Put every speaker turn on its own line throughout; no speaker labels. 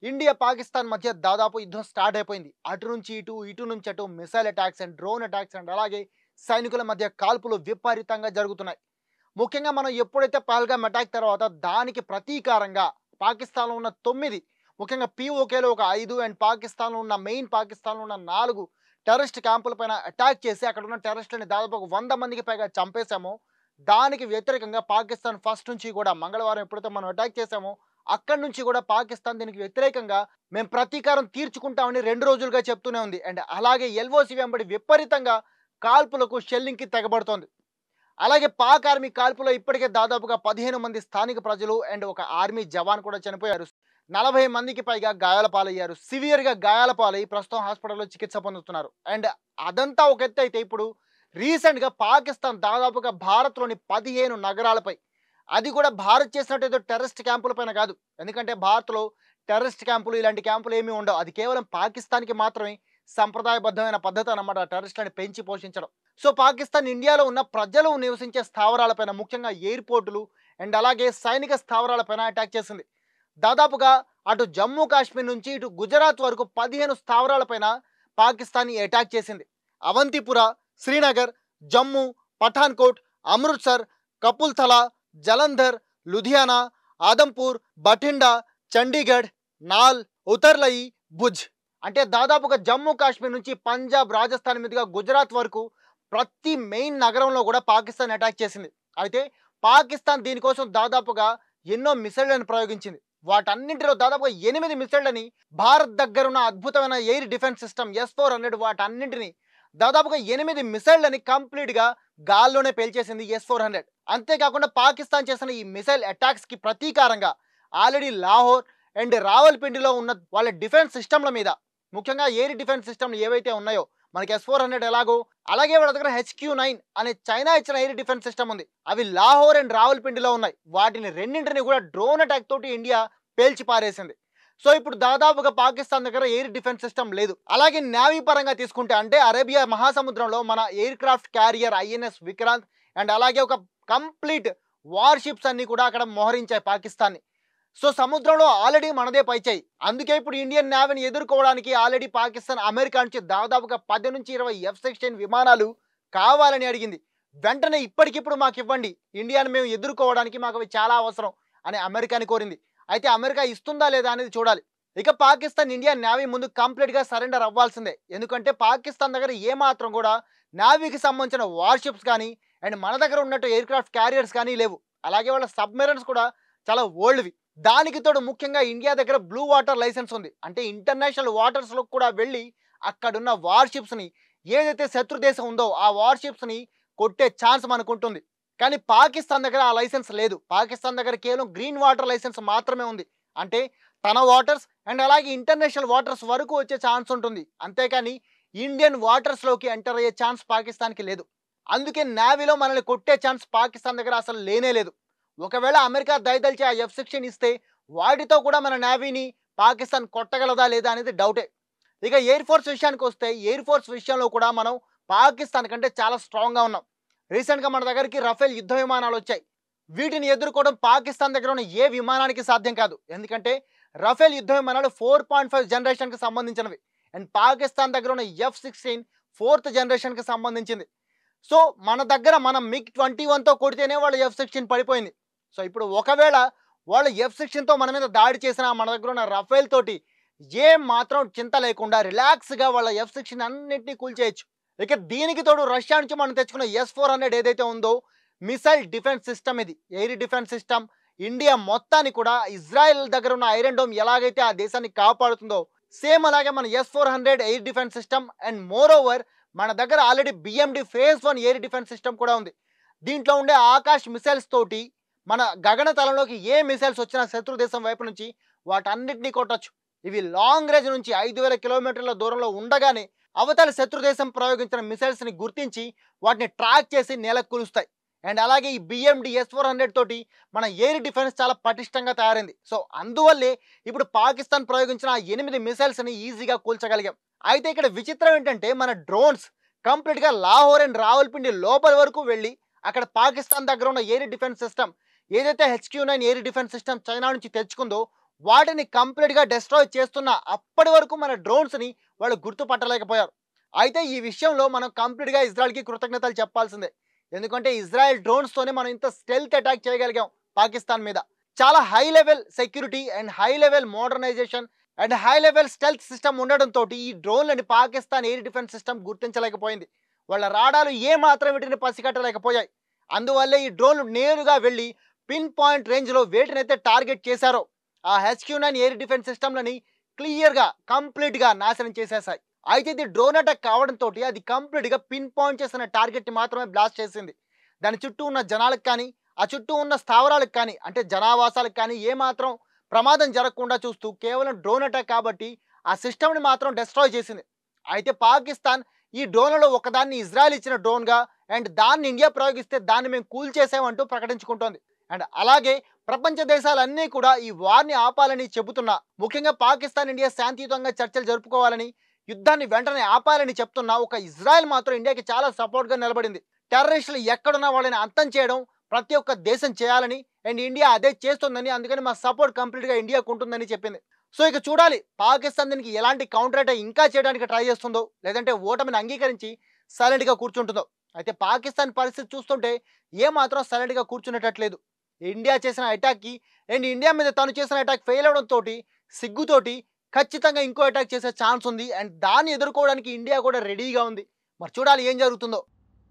India Pakistan మధ్య దాదాపు యుద్ధం స్టార్ట్ అయిపోయింది. అటు నుంచి ఇటు, ఇటు నుంచి అటు missile attacks and drone attacks and అలాగే సైనికుల మధ్య కాల్పులు విపరీతంగా జరుగుతున్నాయి. ముఖ్యంగా మనం ఎప్పుడైతే పహల్గామ్ అటాక్ తర్వాత దానికి ప్రతీకారంగా పాకిస్తాన్‌లో ఉన్న 9 ముఖ్యంగా పీఓకేలో ఒక 5 అండ్ పాకిస్తాన్‌లో ఉన్న పాకిస్తాన్‌లో ఉన్న 4 టెర్రరిస్ట్ క్యాంపుల పైన అటాక్ చేసి అక్కడ ఉన్న టెర్రరిస్టులని దాదాపు ఒక 100 మందికి పైగా చంపేసామో, దానికి వ్యతిరేకంగా పాకిస్తాన్ ఫస్ట్ నుంచి కూడా మంగళవారం ఎప్పుడైతే మనం అటాక్ చేసామో అక్కడి నుంచి కూడా పాకిస్తాన్ దీనికి వ్యతిరేకంగా మేము ప్రతీకారం తీర్చుకుంటామని 2 రోజులుగా చెప్తూనే ఉంది. అండ్ అలాగే ఎల్ఓసి వెంబడి విపరీతంగా కాల్పులకు షెల్లింగ్‌కి తెగబడుతోంది. అలాగే పాక్ ఆర్మీ కాల్పులో ఇప్పటికే దాదాపుగా 15 మంది స్థానిక ప్రజలు అండ్ ఒక ఆర్మీ జవాన్ కూడా చనిపోయారు. 40 మందికి పైగా గాయాల పాలయ్యారు. సివియర్‌గా గాయాల పాలై ప్రస్తుతం హాస్పిటల్‌లో చికిత్స పొందుతున్నారు. అండ్ అదంతా ఒక ఎత్తైతే ఇప్పుడు రీసెంట్‌గా పాకిస్తాన్ దాదాపుగా భారత్‌లోని 15 నగరాలపై, అది కూడా భారత్ చేసినట్టు ఏదో టెర్రరిస్ట్ క్యాంపుల పైన కాదు. ఎందుకంటే భారత్‌లో టెర్రరిస్ట్ క్యాంపులు ఇలాంటి క్యాంపులు ఏమీ ఉండవు. అది కేవలం పాకిస్తాన్‌కి మాత్రమే సంప్రదాయబద్ధమైన పద్ధతి అన్నమాట టెర్రరిస్టులను పెంచి పోషించడం. సో పాకిస్తాన్ ఇండియాలో ఉన్న ప్రజలు నివసించే స్థావరాలపైన ముఖ్యంగా ఎయిర్‌పోర్టులు అండ్ అలాగే సైనిక స్థావరాలపైన అటాక్ చేసింది. దాదాపుగా అటు జమ్మూ కాశ్మీర్ నుంచి ఇటు గుజరాత్ వరకు 15 స్థావరాలపైన పాకిస్తాన్ ఈ అటాక్ చేసింది. అవంతిపుర, శ్రీనగర్, జమ్మూ, పఠాన్‌కోట్, అమృత్సర్, కపుల్థలా, జలంధర్, లుధియానా, ఆదంపూర్, బఠిండా, చండీగఢ్, నాల్, ఉతర్లయి, భుజ్. అంటే దాదాపుగా జమ్మూ కాశ్మీర్ నుంచి పంజాబ్, రాజస్థాన్ మీదుగా గుజరాత్ వరకు ప్రతి మెయిన్ నగరంలో కూడా పాకిస్తాన్ అటాక్ చేసింది. అయితే పాకిస్తాన్ దీనికోసం దాదాపుగా ఎన్నో మిసైళ్లను ప్రయోగించింది. వాటన్నింటిలో దాదాపుగా 8 మిసైళ్లని భారత్ దగ్గరున్న అద్భుతమైన ఎయిర్ డిఫెన్స్ సిస్టమ్ S-400 వాటన్నింటిని దాదాపుగా 8 మిసైళ్లని కంప్లీట్‌గా గాల్లోనే పేల్చేసింది S-400. అంతేకాకుండా పాకిస్తాన్ చేసిన ఈ మిసైల్ అటాక్స్‌కి ప్రతీకారంగా ఆల్రెడీ లాహోర్ అండ్ రావల్పిండిలో ఉన్న వాళ్ళ డిఫెన్స్ సిస్టమ్‌ల మీద, ముఖ్యంగా ఎయిర్ డిఫెన్స్ సిస్టమ్‌లు ఏవైతే ఉన్నాయో మనకి S-400 ఎలాగో అలాగే వాళ్ళ దగ్గర HQ-9 అనే చైనా ఇచ్చిన ఎయిర్ డిఫెన్స్ సిస్టమ్ ఉంది. అవి లాహోర్ అండ్ రావల్పిండిలో ఉన్నాయి. వాటిని రెండింటిని కూడా డ్రోన్ అటాక్ తోటి ఇండియా పేల్చి పారేసింది. సో ఇప్పుడు దాదాపుగా పాకిస్తాన్ దగ్గర ఎయిర్ డిఫెన్స్ సిస్టమ్ లేదు. అలాగే నేవీ పరంగా తీసుకుంటే అంటే అరేబియా మహాసముద్రంలో మన air craft carrier INS Vikrant and అలాగే ఒక కంప్లీట్ వార్‌షిప్స్ అన్నీ కూడా అక్కడ మోహరించాయి పాకిస్తాన్‌ని. సో సముద్రంలో ఆల్రెడీ మనదే పైచేయి. అందుకే ఇప్పుడు ఇండియన్ నేవీని ఎదుర్కోవడానికి ఆల్రెడీ పాకిస్తాన్ అమెరికా నుంచి దాదాపుగా 10-20 F-16 విమానాలు కావాలని అడిగింది. వెంటనే ఇప్పటికిప్పుడు మాకివ్వండి. ఇండియాని మేము ఎదుర్కోవడానికి మాకు అవి చాలా అవసరం అని అమెరికాని కోరింది. అయితే అమెరికా ఇస్తుందా లేదా అనేది చూడాలి. ఇక పాకిస్తాన్ ఇండియన్ నేవీ ముందు కంప్లీట్‌గా సరెండర్ అవ్వాల్సిందే. ఎందుకంటే పాకిస్తాన్ దగ్గర ఏమాత్రం కూడా నేవీకి సంబంధించిన వార్‌షిప్స్ కానీ అండ్ మన దగ్గర ఉన్నట్టు ఎయిర్ క్రాఫ్ట్ క్యారియర్స్ కానీ లేవు. అలాగే వాళ్ళ సబ్‌మెరైన్స్ కూడా చాలా ఓల్డ్‌వి. దానికి తోడు ముఖ్యంగా ఇండియా దగ్గర బ్లూ వాటర్ లైసెన్స్ ఉంది. అంటే ఇంటర్నేషనల్ వాటర్స్‌లో కూడా వెళ్ళి అక్కడున్న వార్‌షిప్స్‌ని ఏదైతే శత్రు దేశం ఉందో ఆ వార్‌షిప్స్‌ని కొట్టే ఛాన్స్ మనకుంటుంది. కానీ పాకిస్తాన్ దగ్గర ఆ లైసెన్స్ లేదు. పాకిస్తాన్ దగ్గర కేవలం గ్రీన్ వాటర్ లైసెన్స్ మాత్రమే ఉంది. అంటే తన వాటర్స్ అండ్ అలాగే ఇంటర్నేషనల్ వాటర్స్ వరకు వచ్చే ఛాన్స్ ఉంటుంది. అంతేకాని ఇండియన్ వాటర్స్‌లోకి ఎంటర్ అయ్యే ఛాన్స్ పాకిస్తాన్‌కి లేదు. అందుకే నేవీలో మనల్ని కొట్టే ఛాన్స్ పాకిస్తాన్ దగ్గర అసలు లేనే లేదు. ఒకవేళ అమెరికా దయదలిచి ఆ F-16 ఇస్తే వాటితో కూడా మన నేవీని పాకిస్తాన్ కొట్టగలదా లేదా అనేది డౌటే. ఇక ఎయిర్ ఫోర్స్ విషయానికొస్తే ఎయిర్ ఫోర్స్ విషయంలో కూడా మనం పాకిస్తాన్ కంటే చాలా స్ట్రాంగ్‌గా ఉన్నాం. రీసెంట్‌గా మన దగ్గరికి రఫేల్ యుద్ధ విమానాలొచ్చాయి. వీటిని ఎదుర్కోవడం పాకిస్తాన్ దగ్గర ఉన్న ఏ విమానానికి సాధ్యం కాదు. ఎందుకంటే రఫేల్ యుద్ధ విమానాలు 4.5 జనరేషన్‌కి సంబంధించినవి. అండ్ పాకిస్తాన్ దగ్గర ఉన్న F-16 4th జనరేషన్‌కి సంబంధించింది. సో మన దగ్గర మనం MiG-21తో కొడితేనే వాళ్ళ F-16 పడిపోయింది. సో ఇప్పుడు ఒకవేళ వాళ్ళు F-16తో మన మీద దాడి చేసినా మన దగ్గర ఉన్న రఫేల్ తోటి ఏం మాత్రం చింత లేకుండా రిలాక్స్‌గా వాళ్ళ F-16 అన్నిటిని కూల్చేయొచ్చు. ఇక దీనికి తోడు రష్యా నుంచి మనం తెచ్చుకున్న S-400 ఏదైతే ఉందో మిసైల్ డిఫెన్స్ సిస్టమ్ ఇది. ఎయిర్ డిఫెన్స్ సిస్టమ్ ఇండియా మొత్తాన్ని కూడా ఇజ్రాయెల్ దగ్గర ఉన్న ఐరన్ డోమ్ ఎలాగైతే ఆ దేశాన్ని కాపాడుతుందో సేమ్ అలాగే మన S-400 air defence system and more over మన దగ్గర already BMD phase 1 air defence system కూడా ఉంది. దీంట్లో ఉండే ఆకాష్ మిసైల్స్ తోటి మన గగనతలంలోకి ఏ మిసైల్స్ వచ్చినా శత్రు దేశం వైపు నుంచి వాటన్నిటిని కొట్టొచ్చు. ఇవి లాంగ్ రేంజ్ నుంచి 5000 కిలోమీటర్ల దూరంలో ఉండగానే అవతల శత్రు దేశం ప్రయోగించిన మిసైల్స్‌ని గుర్తించి వాటిని ట్రాక్ చేసి నేలకు కూలుస్తాయి. అండ్ అలాగే ఈ BMD S-400 తోటి మన ఎయిర్ డిఫెన్స్ చాలా పటిష్టంగా తయారైంది. సో అందువల్లే ఇప్పుడు పాకిస్తాన్ ప్రయోగించిన ఆ 8 మిసైల్స్‌ని ఈజీగా కూల్చగలిగాం. అయితే ఇక్కడ విచిత్రం ఏంటంటే మన డ్రోన్స్ కంప్లీట్‌గా లాహోర్ అండ్ రావల్పిండి లోపల వరకు వెళ్ళి అక్కడ పాకిస్తాన్ దగ్గర ఉన్న ఎయిర్ డిఫెన్స్ సిస్టమ్ ఏదైతే HQ-9 air defence system China నుంచి తెచ్చుకుందో వాటిని కంప్లీట్గా డిస్ట్రాయ్ చేస్తున్న అప్పటి వరకు మన డ్రోన్స్ని వాళ్ళు గుర్తుపట్టలేకపోయారు. అయితే ఈ విషయంలో మనం కంప్లీట్గా ఇజ్రాయెల్కి కృతజ్ఞతలు చెప్పాల్సిందే. ఎందుకంటే ఇజ్రాయెల్ డ్రోన్స్తోనే మనం ఇంత స్టెల్త్ అటాక్ చేయగలిగాం పాకిస్తాన్ మీద. చాలా high level security and high level modernisation and high level stealth system ఉండడంతో ఈ డ్రోన్లని పాకిస్తాన్ ఎయిర్ డిఫెన్స్ సిస్టమ్ గుర్తించలేకపోయింది. వాళ్ళ రాడాలు ఏ మాత్రం వీటిని పసిగట్టలేకపోయాయి. అందువల్లే ఈ డ్రోన్లు నేరుగా వెళ్ళి పిన్ పాయింట్ రేంజ్లో వేటినైతే టార్గెట్ చేశారో ఆ HQ-9 ఎయిర్ డిఫెన్స్ సిస్టమ్లని క్లియర్గా కంప్లీట్గా నాశనం చేసేసాయి. అయితే ఇది డ్రోన్ అటాక్ కావడంతో అది కంప్లీట్గా పిన్ పాయింట్ చేసిన టార్గెట్ని మాత్రమే బ్లాస్ట్ చేసింది. దాని చుట్టూ ఉన్న జనాలకు కానీ ఆ చుట్టూ ఉన్న స్థావరాలకు కానీ అంటే జనావాసాలకు కానీ ఏమాత్రం ప్రమాదం జరగకుండా చూస్తూ కేవలం డ్రోన్ అటాక్ కాబట్టి ఆ సిస్టమ్ని మాత్రం డిస్ట్రాయ్ చేసింది. అయితే పాకిస్తాన్ ఈ డ్రోన్లలో ఒకదాన్ని ఇజ్రాయెల్ ఇచ్చిన డ్రోన్గా అండ్ దాన్ని ఇండియా ప్రయోగిస్తే దాన్ని మేము కూల్చేసామంటూ ప్రకటించుకుంటోంది. అండ్ అలాగే ప్రపంచ దేశాలన్నీ కూడా ఈ వార్ని ఆపాలని చెబుతున్నా, ముఖ్యంగా పాకిస్తాన్ ఇండియా శాంతియుతంగా చర్చలు జరుపుకోవాలని యుద్ధాన్ని వెంటనే ఆపాలని చెప్తున్నా ఒక ఇజ్రాయెల్ మాత్రం ఇండియాకి చాలా సపోర్ట్గా నిలబడింది. టెర్రరిస్టులు ఎక్కడున్నా వాళ్ళని అంతం చేయడం ప్రతి ఒక్క దేశం చేయాలని అండ్ ఇండియా అదే చేస్తుందని, అందుకని మా సపోర్ట్ కంప్లీట్గా ఇండియాకు ఉంటుందని చెప్పింది. సో ఇక చూడాలి పాకిస్తాన్ దీనికి ఎలాంటి కౌంటర్ అటాక్ ఇంకా చేయడానికి ట్రై చేస్తుందో లేదంటే ఓటమిని అంగీకరించి సైలెంట్గా కూర్చుంటుందో. అయితే పాకిస్తాన్ పరిస్థితి చూస్తుంటే ఏమాత్రం సైలెంట్గా కూర్చునేటట్లేదు. ఇండియా చేసిన అటాక్కి అండ్ ఇండియా మీద తను చేసిన అటాక్ ఫెయిల్ అవడంతో సిగ్గుతోటి ఖచ్చితంగా ఇంకో అటాక్ చేసే ఛాన్స్ ఉంది అండ్ దాన్ని ఎదుర్కోవడానికి ఇండియా కూడా రెడీగా ఉంది. మరి చూడాలి ఏం జరుగుతుందో.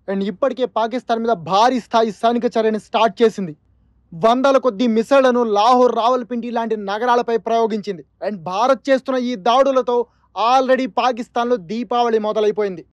అండ్ ఇప్పటికే పాకిస్తాన్ మీద భారీ స్థాయి సైనిక చర్యని స్టార్ట్ చేసింది. వందల కొద్ది మిసైళ్లను లాహోర్, రావల్పిండి లాంటి నగరాలపై ప్రయోగించింది. అండ్ భారత్ చేస్తున్న ఈ దాడులతో ఆల్రెడీ పాకిస్తాన్లో దీపావళి మొదలైపోయింది.